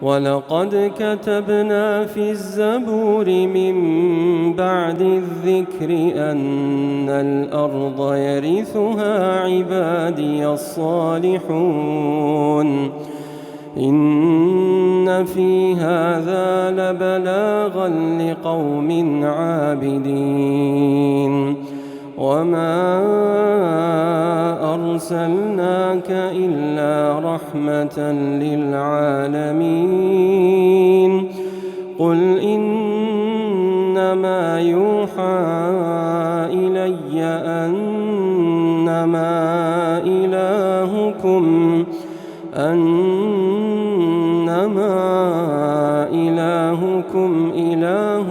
ولقد كتبنا في الزبور من بعد الذكر أن الأرض يرثها عبادي الصالحون إن في هذا لبلاغا لقوم عابدين وما أرسلناك إلا رحمة للعالمين قل إنما يوحى إلي أنما إلهكم إله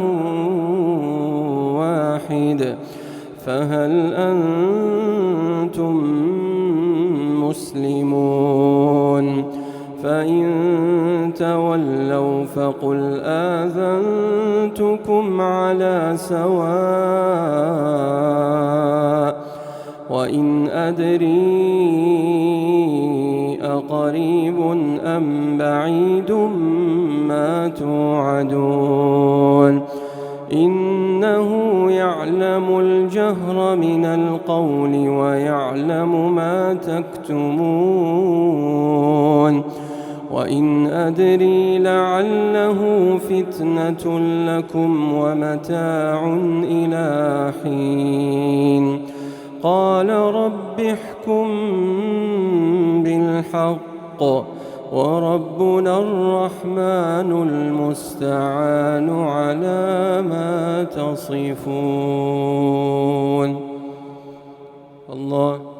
واحد فهل أنتم مسلمون فإن تولوا فقل آذنتكم على سواء وإن أدري أقريب أم بعيد ما توعدون إنه يعلم الجهر من القول ويعلم ما تكتمون وإن أدري لعله فتنة لكم ومتاع إلى حين قال رب احكم بالحق وربنا الرحمن المستعان على ما تصفون. الله